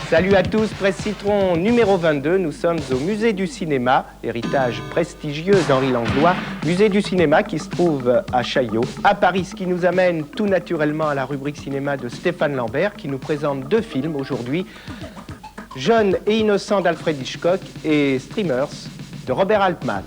Salut à tous, Presse Citron numéro 22. Nous sommes au Musée du Cinéma, héritage prestigieux d'Henri Langlois. Musée du Cinéma qui se trouve à Chaillot, à Paris, ce qui nous amène tout naturellement à la rubrique cinéma de Stéphane Lambert qui nous présente deux films aujourd'hui. Jeune et innocent d'Alfred Hitchcock et Streamers de Robert Altman.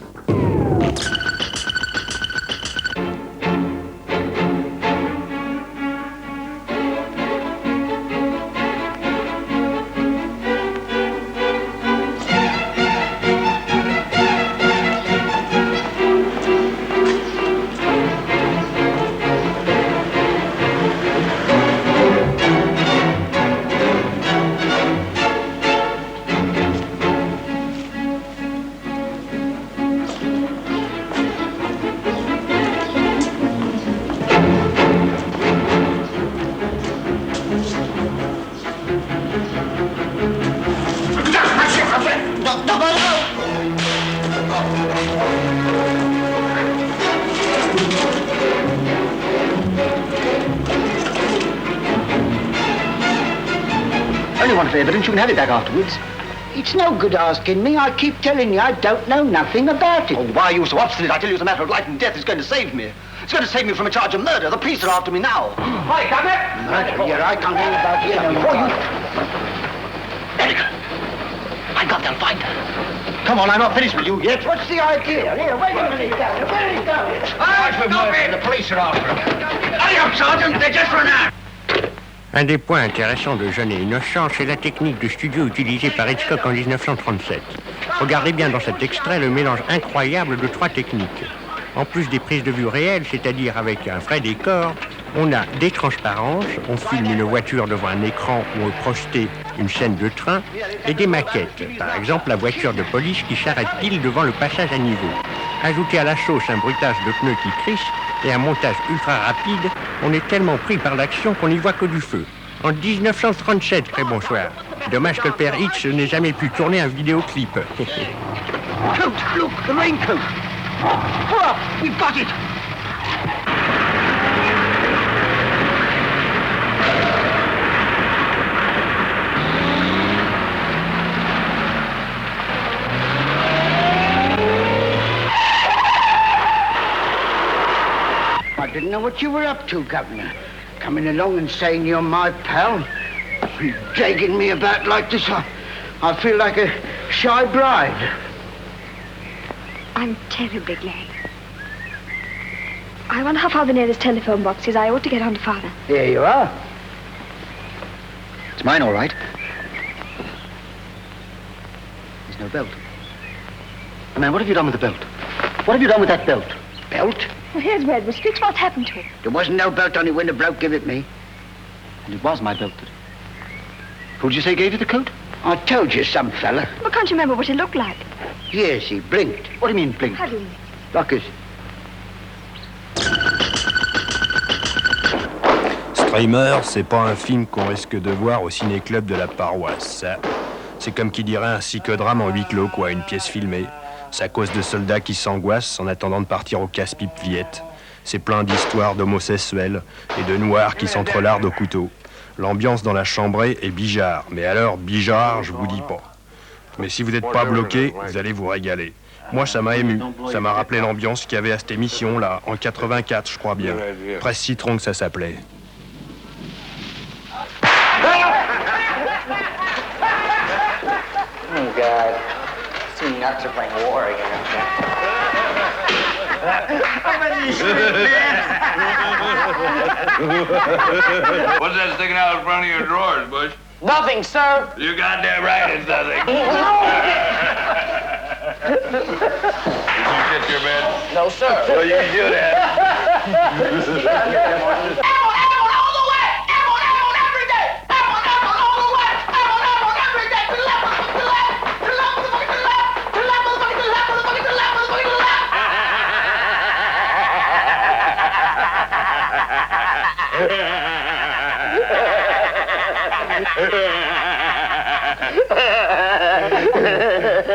Evidence, you can have it back afterwards. It's no good asking me. I keep telling you I don't know nothing about it. Oh, why are you so obstinate? I tell you it's a matter of life and death. It's going to save me. It's going to save me from a charge of murder. The police are after me now. Hi, Governor! Murder? Yeah, I can't hear about you no more. Erica! My God, they'll find her. Come on, I'm not finished with you yet. What's the idea? Here, wait a minute, Governor. Where is he going? Stop it! The police are after him. Hurry up, Sergeant! They just run out. Un des points intéressants de Jeune et innocent, c'est la technique de studio utilisée par Hitchcock en 1937. Regardez bien dans cet extrait le mélange incroyable de trois techniques. En plus des prises de vue réelles, c'est-à-dire avec un vrai décor, on a des transparences, on filme une voiture devant un écran où on projeté une scène de train, et des maquettes, par exemple la voiture de police qui s'arrête pile devant le passage à niveau. Ajoutez à la sauce un bruitage de pneus qui crissent et un montage ultra rapide, on est tellement pris par l'action qu'on n'y voit que du feu. En 1937, très bonsoir. Dommage que le père Hitch n'ait jamais pu tourner un vidéoclip. Coat, look, the raincoat. Hurrah, we've got it. I didn't know what you were up to, Governor. Coming along and saying you're my pal. Dragging me about like this, I feel like a shy bride. I'm terribly glad. I wonder how far the nearest telephone box is. I ought to get on to Father. Here you are. It's mine, all right. There's no belt. Man, what have you done with the belt? What have you done with that belt? Belt? Well, here's Redwood. Fix what's happened to it. There wasn't no belt on it when the bloke gave it me. And it was my belt. Who'd you say gave you the coat? I told you, some fella. Well, can't you remember what he looked like? Yes, he blinked. What do you mean, blink? How do you mean? Like us. Streamer, c'est pas un film qu'on risque de voir au ciné-club de la paroisse. Ça, c'est comme qui dirait un psychodrame en huis clos, quoi, une pièce filmée. C'est à cause de soldats qui s'angoissent en attendant de partir au casse-pipe Viette. C'est plein d'histoires d'homosexuels et de noirs qui s'entrelardent au couteau. L'ambiance dans la chambrée est bijard. Mais alors, bijard, je vous dis pas. Mais si vous n'êtes pas bloqué, vous allez vous régaler. Moi, ça m'a ému. Ça m'a rappelé l'ambiance qu'il y avait à cette émission-là, en 84, je crois bien. Presse Citron que ça s'appelait. Oh, God. Too nuts to bring war against you. What's that sticking out in front of your drawers, Bush? Nothing, sir. You goddamn right it's nothing. Did you shit your bed? No, sir. Well, you should have.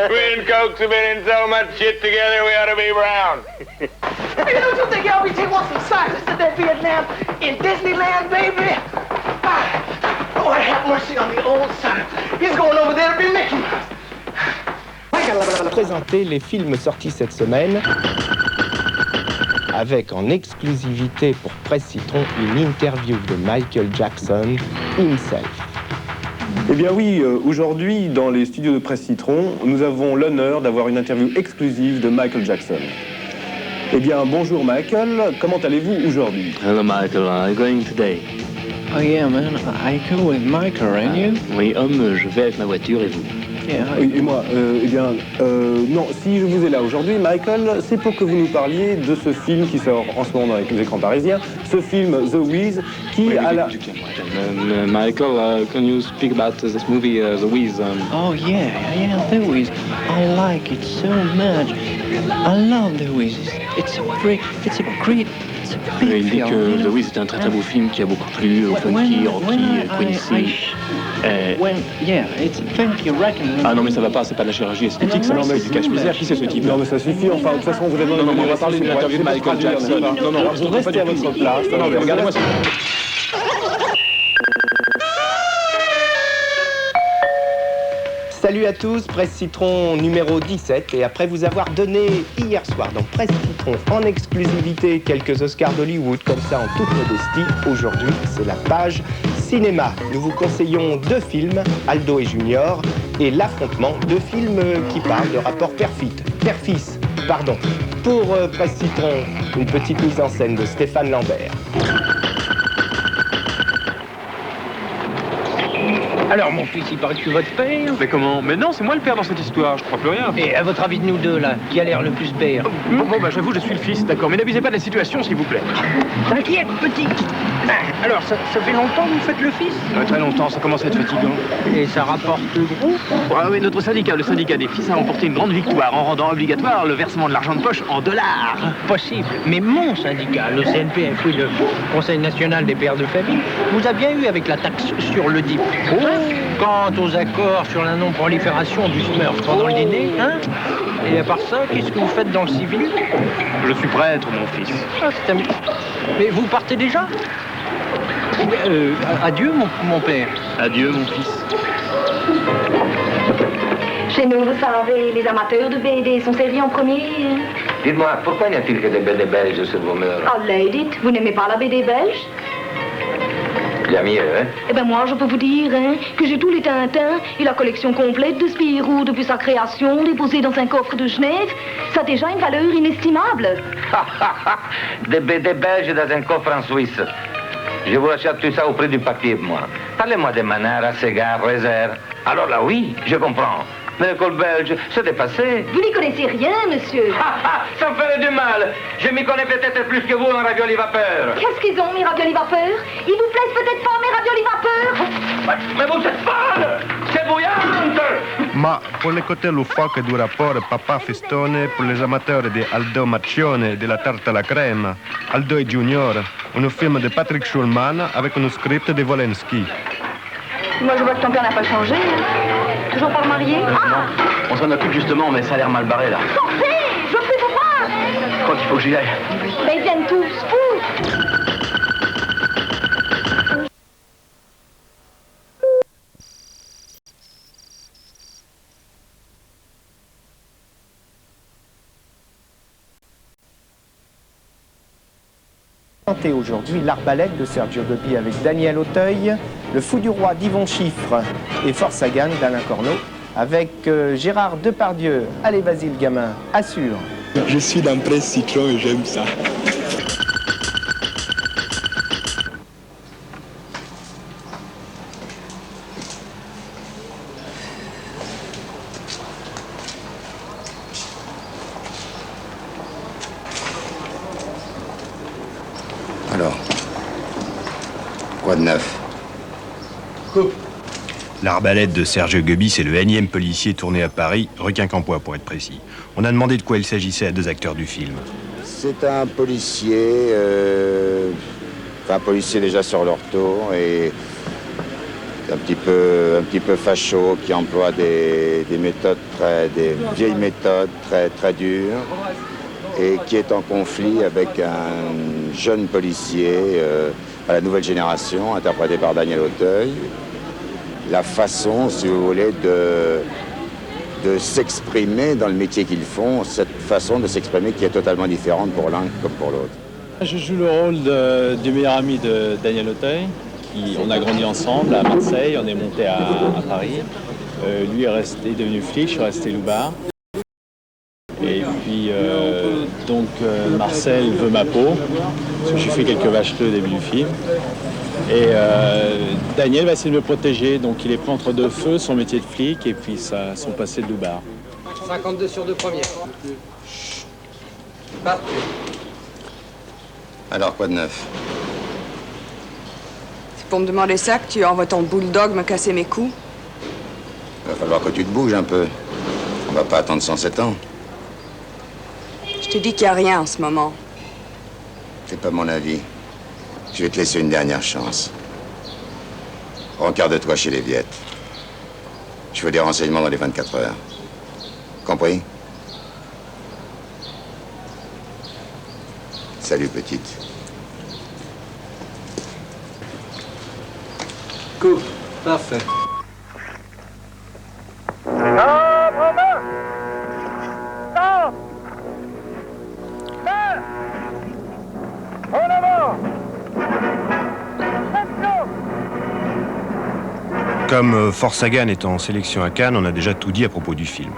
Me and Cokes have been in so much shit together, we ought to be brown. Hey, don't you think LBJ wants some scientists in that Vietnam in Disneyland, baby? Lord have mercy on the old son. He's going over there to be Mickey. Présenter les films sortis cette semaine avec en exclusivité pour Presse Citron une interview de Michael Jackson himself. Eh bien oui, aujourd'hui, dans les studios de Presse Citron, nous avons l'honneur d'avoir une interview exclusive de Michael Jackson. Eh bien, bonjour Michael, comment allez-vous aujourd'hui? Hello Michael, are you going today? Oh yeah man, I go with Michael, and you? Oui, homme, je vais avec ma voiture et vous? Yeah, Oui, et moi, non, si je vous ai là aujourd'hui, Michael, c'est pour que vous nous parliez de ce film qui sort en ce moment dans les écrans parisiens, ce film The Wiz, qui a la... Michael, can you speak about this movie, The Wiz? Oh yeah, The Wiz. I like it so much. I love The Wiz. It's a great big Il dit que The Wiz est un très très beau film qui a beaucoup plu aux funky, Rocky, Quincy. Yeah, it's funky rock and roll. Ah non mais ça va pas, c'est pas de la chirurgie esthétique, ça, c'est du cache-misère. Qui c'est ce type? Non mais ça suffit, enfin, de toute façon, vous êtes dans Non, on va parler d'une interview de Michael Jackson. Non, vous restez à votre place. Non, mais regardez-moi ça. Salut à tous, Presse Citron numéro 17. Et après vous avoir donné hier soir dans Presse Citron en exclusivité quelques Oscars d'Hollywood, comme ça en toute modestie, aujourd'hui c'est la page cinéma. Nous vous conseillons deux films, Aldo et Junior, et L'affrontement, deux films qui parlent de rapport père-fils, pardon. Pour Presse Citron, une petite mise en scène de Stéphane Lambert. Alors, mon fils, il paraît que tu es votre père. Mais comment? Mais non, c'est moi le père dans cette histoire, je crois plus rien. Et à votre avis de nous deux, là, qui a l'air le plus père? Bon, bah j'avoue, je suis le fils, d'accord, mais n'abusez pas de la situation, s'il vous plaît. T'inquiète, petit. Alors, ça fait longtemps que vous faites le fils? Très longtemps, ça commence à être fatigant. Et ça rapporte gros? Ah oui, notre syndicat, le syndicat des fils, a remporté une grande victoire en rendant obligatoire le versement de l'argent de poche en dollars. Possible. Mais mon syndicat, le CNPF, oui, le Conseil national des pères de famille, vous a bien eu avec la taxe sur le dip. Quant aux accords sur la non-prolifération du smurf pendant le dîner, hein? Et à part ça, qu'est-ce que vous faites dans le civil? Je suis prêtre, mon fils. Ah, c'est un... Mais vous partez déjà? Adieu, mon père. Adieu, mon fils. Chez nous, vous savez, les amateurs de BD sont servis en premier. Dites-moi, pourquoi n'y a-t-il que des BD belges sur vos murs? Oh, Lady, vous n'aimez pas la BD belge? Il y a mieux, hein? Eh ben moi, je peux vous dire hein, que j'ai tous les Tintins et la collection complète de Spirou depuis sa création, déposée dans un coffre de Genève. Ça a déjà une valeur inestimable. Des BD belges dans un coffre en Suisse. Je vous achète tout ça au prix du papier, moi. Parlez-moi des Manara, Segar, Réserve. Alors là, oui, je comprends. Mais l'école belge, c'est dépassé. Vous n'y connaissez rien, monsieur. Ça me ferait du mal. Je m'y connais peut-être plus que vous en ravioli vapeur. Qu'est-ce qu'ils ont, mes raviolis vapeur? Ils vous plaisent peut-être pas, mes raviolis vapeur? Mais vous êtes folle! C'est bouillante! Ma pour le côté loufoque du rapport Papa Festone, pour les amateurs de Aldo Maccione, de la tarte à la crème, Aldo et Junior, un film de Patrick Schulman avec un script de Wolensky. Moi, je vois que ton père n'a pas changé. Toujours pas marié? On s'en occupe justement, mais ça a l'air mal barré, là. Sortez! Je prie pour moi! Je crois qu'il faut que j'y aille. Ben, ils viennent tous fous! Aujourd'hui, L'Arbalète de Sergio Gobbi avec Daniel Auteuil, Le Fou du Roi d'Yvon Chiffre et Force à Gagne d'Alain Corneau avec Gérard Depardieu. Allez, vas-y le gamin, assure. Je suis dans Presse Citron et j'aime ça. Alors, quoi de neuf? L'Arbalète de Sergio Gobbi, c'est le énième policier tourné à Paris, Requin-Campois pour être précis. On a demandé de quoi il s'agissait à deux acteurs du film. C'est un policier, un policier déjà sur leur tour et un petit peu facho qui emploie des méthodes des vieilles méthodes très dures et qui est en conflit avec un jeune policier à la nouvelle génération, interprété par Daniel Auteuil, la façon, si vous voulez, de s'exprimer dans le métier qu'ils font, cette façon de s'exprimer qui est totalement différente pour l'un comme pour l'autre. Je joue le rôle du meilleur ami de Daniel Auteuil. On a grandi ensemble à Marseille, on est monté à Paris. Lui est devenu flic, je suis resté loupard. Et puis, Marcel veut ma peau, parce que j'ai fait quelques vaches-leux au début du film. Et Daniel va essayer de me protéger, donc il est pris entre deux feux, son métier de flic et puis son passé de loupard. 52 sur 2 premiers. Parti. Alors, quoi de neuf? C'est pour me demander ça que tu envoies ton bulldog me casser mes coups? Il va falloir que tu te bouges un peu. On va pas attendre 107 ans. Je te dis qu'il n'y a rien en ce moment. C'est pas mon avis. Je vais te laisser une dernière chance. Rencarde-toi chez les Viettes. Je veux des renseignements dans les 24 heures. Compris? Salut, petite. Coupe. Parfait. Comme Force Sagan est en sélection à Cannes, on a déjà tout dit à propos du film.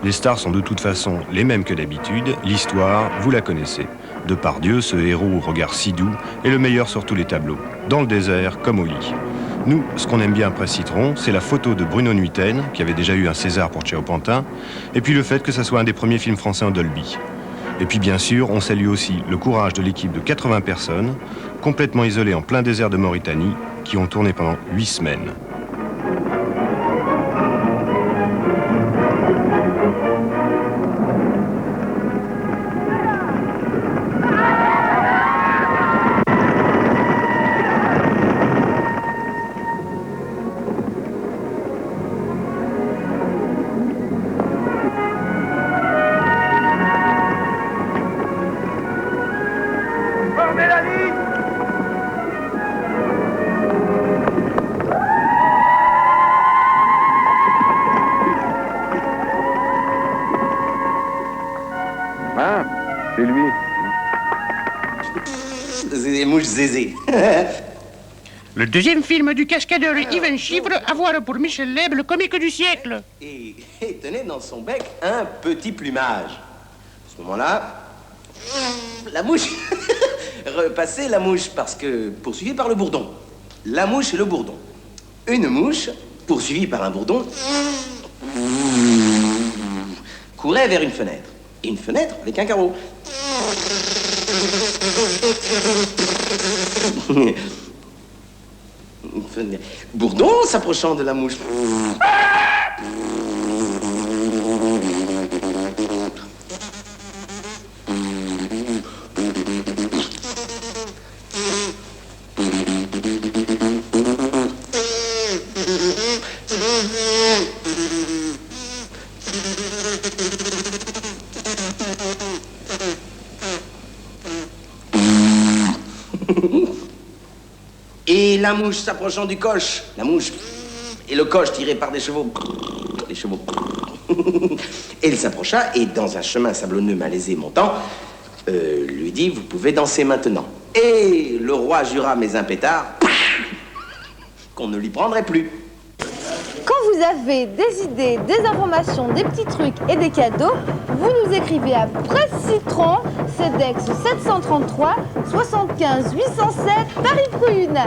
Les stars sont de toute façon les mêmes que d'habitude, l'histoire, vous la connaissez. Depardieu, ce héros au regard si doux, est le meilleur sur tous les tableaux, dans le désert comme au lit. Nous, ce qu'on aime bien après Citron, c'est la photo de Bruno Nuiten, qui avait déjà eu un César pour Ciao Pantin, et puis le fait que ça soit un des premiers films français en Dolby. Et puis bien sûr, on salue aussi le courage de l'équipe de 80 personnes, complètement isolées en plein désert de Mauritanie, qui ont tourné pendant 8 semaines. Ah, c'est lui. Zézé mouche Zézé. Le deuxième film du cascadeur Yvan Chivre, à voir pour Michel Leb, le comique du siècle. Et tenait dans son bec un petit plumage. À ce moment-là, la mouche repassait la mouche parce que poursuivie par le bourdon. La mouche et le bourdon. Une mouche poursuivie par un bourdon courait vers une fenêtre. Et une fenêtre avec un carreau. Bourdon s'approchant de la mouche. Et la mouche s'approchant du coche, la mouche, et le coche tiré par des chevaux, les chevaux. Et il s'approcha, et dans un chemin sablonneux malaisé montant, lui dit, vous pouvez danser maintenant. Et le roi jura, mais un pétard, qu'on ne lui prendrait plus. Quand vous avez des idées, des informations, des petits trucs et des cadeaux, vous nous écrivez à Presse Citron, CEDEX 733 75 807 Paris Prune.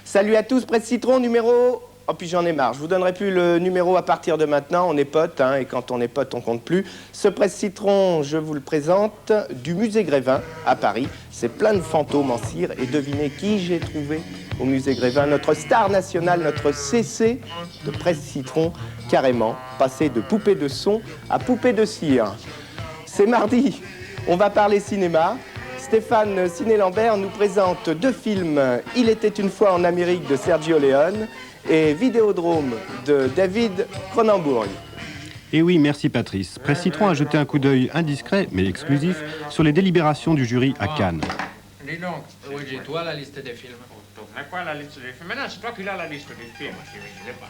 Salut à tous, Presse Citron, numéro... Oh, puis j'en ai marre, je vous donnerai plus le numéro à partir de maintenant, on est potes, hein, et quand on est potes, on compte plus. Ce Presse Citron, je vous le présente, du musée Grévin, à Paris. C'est plein de fantômes en cire, et devinez qui j'ai trouvé au musée Grévin, notre star nationale, notre CC de Presse Citron, carrément, passé de poupée de son à poupée de cire. C'est mardi, on va parler cinéma. Stéphane Ciné-Lambert nous présente 2 films, Il était une fois en Amérique de Sergio Leone et Vidéodrome de David Cronenberg. Et oui, merci Patrice. Presse Citron a jeté un coup d'œil indiscret, mais exclusif, sur les délibérations du jury à Cannes. Dis donc, Luigi, toi la liste des films. Mais quoi la liste des films? Maintenant, c'est toi qui as la liste des films, chérie, je l'ai pas.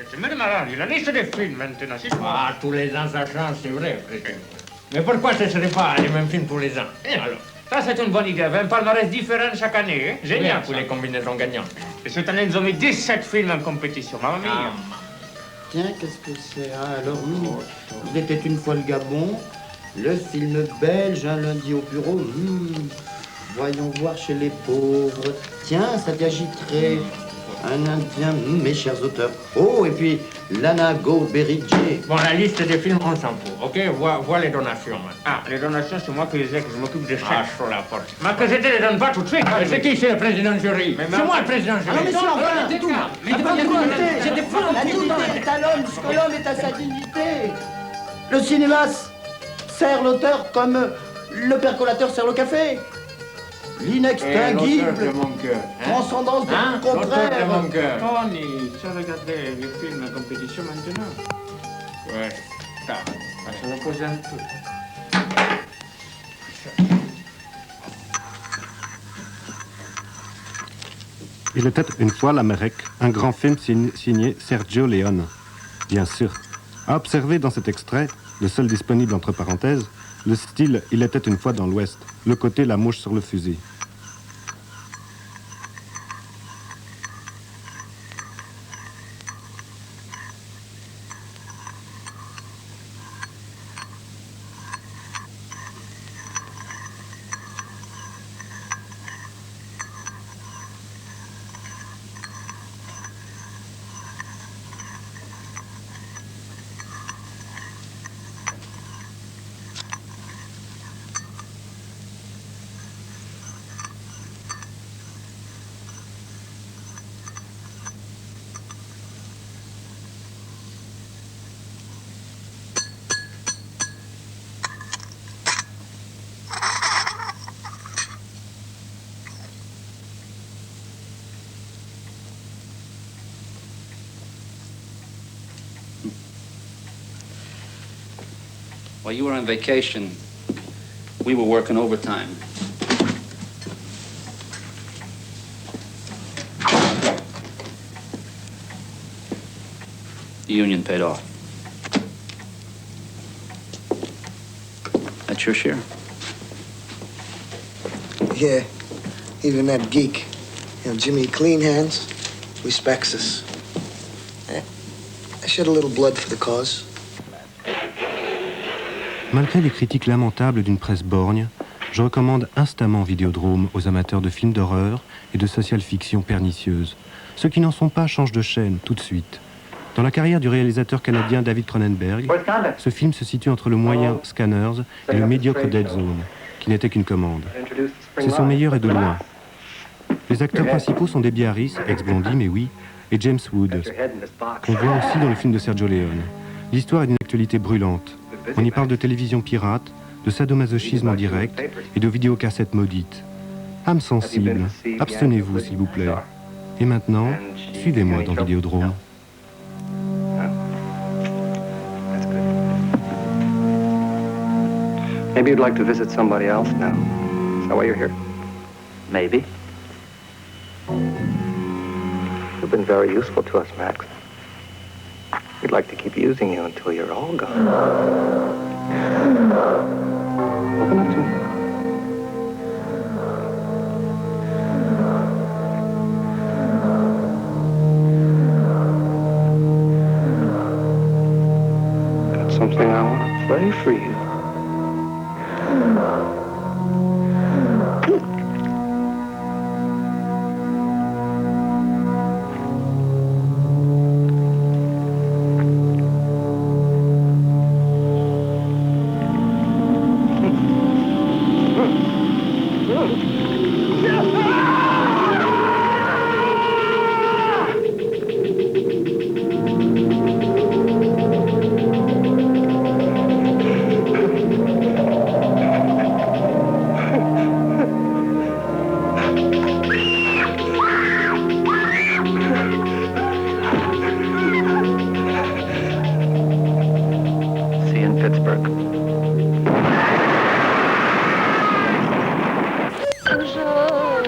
C'est même malade, la liste des films maintenant, c'est toi. Ah, tous les ans ça change, c'est vrai. Mais pourquoi ce ne serait pas les mêmes films tous les ans? Et alors? Ça, c'est une bonne idée. 20 palmarès différents chaque année. Hein? Génial. Pour les combinaisons gagnantes. Et cette année, nous ont mis 17 films en compétition. Mamma mia. Tiens, qu'est-ce que c'est? Ah, alors, nous, il était une fois le Gabon, le film belge, un lundi au bureau. Voyons voir chez les pauvres. Tiens, ça agiterait. Un Indien, mes chers auteurs. Oh, et puis l'Anago Beridje. Bon, la liste des films, on s'en fout, ok? Vois les donations. Ah, les donations, c'est moi qui les ai, que je m'occupe de ça. Ah, sur la porte. Mais que je te les donne pas tout de suite. C'est qui, c'est le président du jury? C'est moi le président du jury. Ah, mais c'est enfin, tout. C'était fou, la dignité est à l'homme, ce que l'homme est à sa dignité. Le cinéma sert l'auteur comme le percolateur sert le café. L'inextinguible transcendance du contraire. L'auteur de mon cœur. Tony, tu as regardé les films en compétition maintenant? Ouais, ça va se reposer un peu. Il était une fois l'Amérique, un grand film signé Sergio Leone. Bien sûr. À observer dans cet extrait, le seul disponible entre parenthèses, le style « Il était une fois dans l'Ouest », le côté « La mouche sur le fusil ». While you were on vacation, we were working overtime. The union paid off. That's your share. Yeah, even that geek, Jimmy Clean Hands, respects us. I shed a little blood for the cause. Malgré les critiques lamentables d'une presse borgne, je recommande instamment Vidéodrome aux amateurs de films d'horreur et de social fiction pernicieuse. Ceux qui n'en sont pas changent de chaîne tout de suite. Dans la carrière du réalisateur canadien David Cronenberg, ce film se situe entre le moyen Scanners et le médiocre Dead Zone, qui n'était qu'une commande. C'est son meilleur et de loin. Les acteurs principaux sont Debbie Harris, ex-Blondie, mais oui, et James Wood, qu'on voit aussi dans le film de Sergio Leone. L'histoire est d'une actualité brûlante. On y parle de télévision pirate, de sadomasochisme en direct et de vidéocassettes maudites. Âme sensible, abstenez-vous s'il vous plaît. Et maintenant, suivez-moi dans Vidéodrome. Maybe you'd like to visit somebody else now. Is that why you're here? Maybe. You've been very useful to us, Max. We'd like to keep using you until you're all gone. Open up to me. Got something I want to play for you.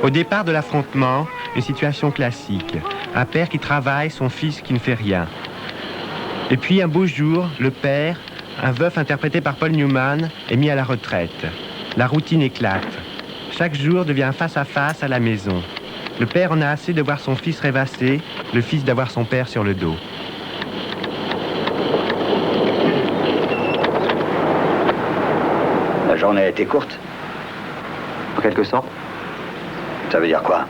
Au départ de l'affrontement, une situation classique. Un père qui travaille, son fils qui ne fait rien. Et puis un beau jour, le père, un veuf interprété par Paul Newman, est mis à la retraite. La routine éclate. Chaque jour devient un face-à-face à la maison. Le père en a assez de voir son fils rêvasser, le fils d'avoir son père sur le dos. La journée a été courte. En quelque sorte. Ça veut dire quoi?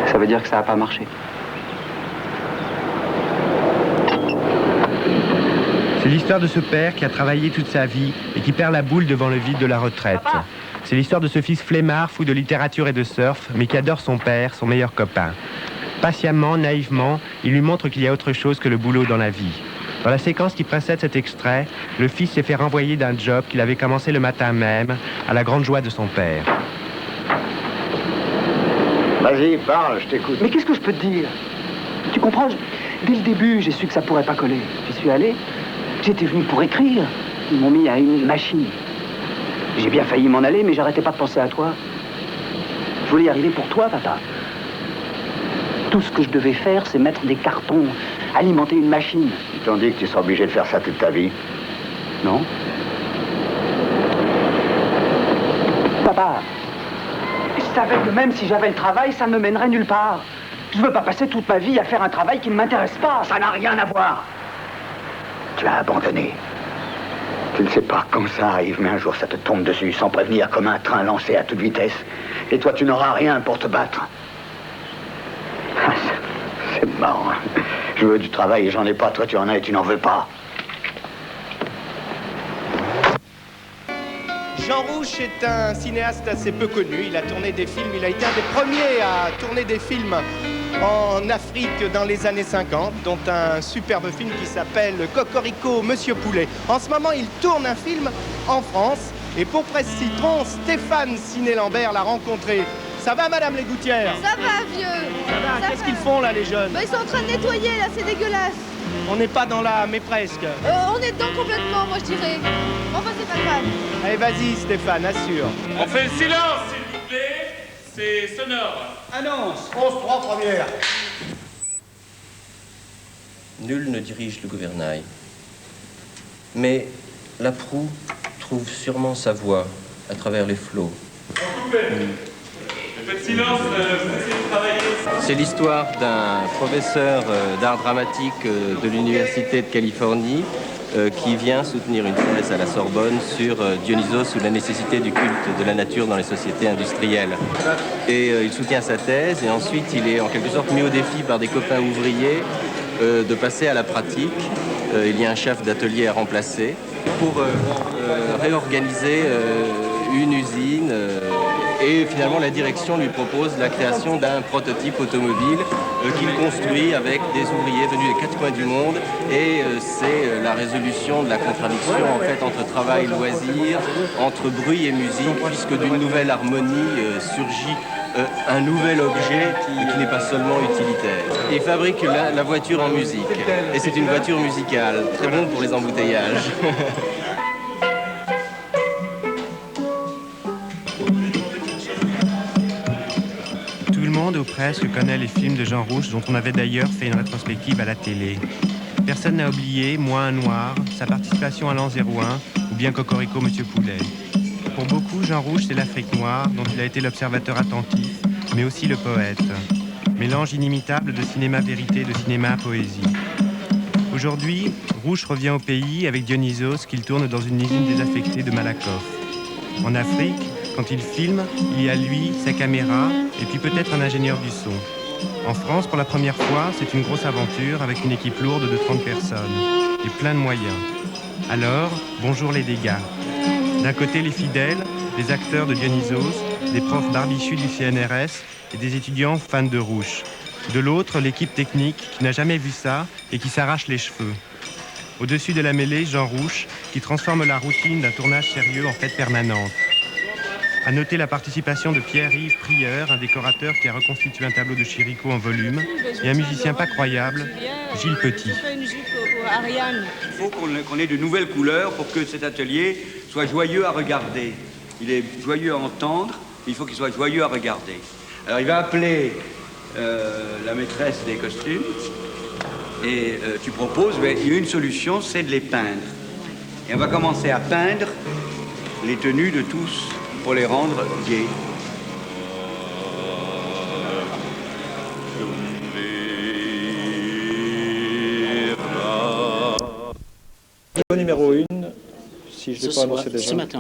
Ça veut dire que ça n'a pas marché. C'est l'histoire de ce père qui a travaillé toute sa vie et qui perd la boule devant le vide de la retraite. C'est l'histoire de ce fils flemmard, fou de littérature et de surf, mais qui adore son père, son meilleur copain. Patiemment, naïvement, il lui montre qu'il y a autre chose que le boulot dans la vie. Dans la séquence qui précède cet extrait, le fils s'est fait renvoyer d'un job qu'il avait commencé le matin même, à la grande joie de son père. Vas-y, parle, je t'écoute. Mais qu'est-ce que je peux te dire? Tu comprends, dès le début, j'ai su que ça pourrait pas coller. J'y suis allé. J'étais venu pour écrire. Ils m'ont mis à une machine. J'ai bien failli m'en aller, mais j'arrêtais pas de penser à toi. Je voulais y arriver pour toi, papa. Tout ce que je devais faire, c'est mettre des cartons, alimenter une machine. Ils t'ont dit que tu seras obligé de faire ça toute ta vie? Non. Papa, je savais que même si j'avais le travail, ça ne me mènerait nulle part. Je veux pas passer toute ma vie à faire un travail qui ne m'intéresse pas. Ça n'a rien à voir. Tu as abandonné. Tu ne sais pas quand ça arrive, mais un jour ça te tombe dessus sans prévenir, comme un train lancé à toute vitesse. Et toi, tu n'auras rien pour te battre. C'est marrant. Je veux du travail et j'en ai pas. Toi, tu en as et tu n'en veux pas. Jean Rouch est un cinéaste assez peu connu. Il a tourné des films, il a été un des premiers à tourner des films en Afrique dans les années 50, dont un superbe film qui s'appelle Cocorico, Monsieur Poulet. En ce moment, il tourne un film en France. Et pour Presse Citron, Stéphane Ciné-Lambert l'a rencontré. Ça va, Madame Légoutière? Ça va, vieux. Ça va. Qu'est-ce qu'ils font, là, les jeunes? Ils sont en train de nettoyer, là, c'est dégueulasse. On n'est pas dans la... mais presque. On est dedans complètement, moi, je dirais. Enfin, c'est pas grave. Allez, vas-y, Stéphane, assure. On fait le silence, s'il vous plaît. C'est sonore. Annonce. 11-3, première. Nul ne dirige le gouvernail. Mais la proue trouve sûrement sa voie à travers les flots. Faites silence, vous essayez de travailler. C'est l'histoire d'un professeur d'art dramatique de l'Université de Californie qui vient soutenir une thèse à la Sorbonne sur Dionysos ou la nécessité du culte de la nature dans les sociétés industrielles. Et il soutient sa thèse et ensuite il est en quelque sorte mis au défi par des copains ouvriers de passer à la pratique. Il y a un chef d'atelier à remplacer pour réorganiser une usine et finalement la direction lui propose la création d'un prototype automobile qu'il construit avec des ouvriers venus des quatre coins du monde et c'est la résolution de la contradiction en fait entre travail et loisir, entre bruit et musique, puisque d'une nouvelle harmonie surgit un nouvel objet qui n'est pas seulement utilitaire. Il fabrique la voiture en musique et c'est une voiture musicale, très bon pour les embouteillages. Tout le monde ou presque connaît les films de Jean Rouch dont on avait d'ailleurs fait une rétrospective à la télé. Personne n'a oublié Moi un noir, sa participation à l'an 01 ou bien Cocorico, Monsieur Poulet. Pour beaucoup, Jean Rouch, c'est l'Afrique noire dont il a été l'observateur attentif, mais aussi le poète. Mélange inimitable de cinéma-vérité et de cinéma-poésie. Aujourd'hui, Rouch revient au pays avec Dionysos qu'il tourne dans une usine désaffectée de Malakoff. En Afrique, quand il filme, il y a lui, sa caméra, et puis peut-être un ingénieur du son. En France, pour la première fois, c'est une grosse aventure avec une équipe lourde de 30 personnes et plein de moyens. Alors, bonjour les dégâts. D'un côté, les fidèles, les acteurs de Dionysos, des profs barbichus du CNRS et des étudiants fans de Rouch. De l'autre, l'équipe technique qui n'a jamais vu ça et qui s'arrache les cheveux. Au-dessus de la mêlée, Jean Rouch, qui transforme la routine d'un tournage sérieux en fête permanente. À noter la participation de Pierre-Yves Prieur, un décorateur qui a reconstitué un tableau de Chirico en volume, et un musicien pas croyable, Gilles Petit. Il faut qu'on ait de nouvelles couleurs pour que cet atelier soit joyeux à regarder. Il est joyeux à entendre Il faut qu'il soit joyeux à regarder. Alors il va appeler la maîtresse des costumes et tu proposes, mais il y a une solution, c'est de les peindre. Et on va commencer à peindre les tenues de tous pour les rendre gays. Numéro 1, si je ne l'ai pas annoncé déjà. Ce matin.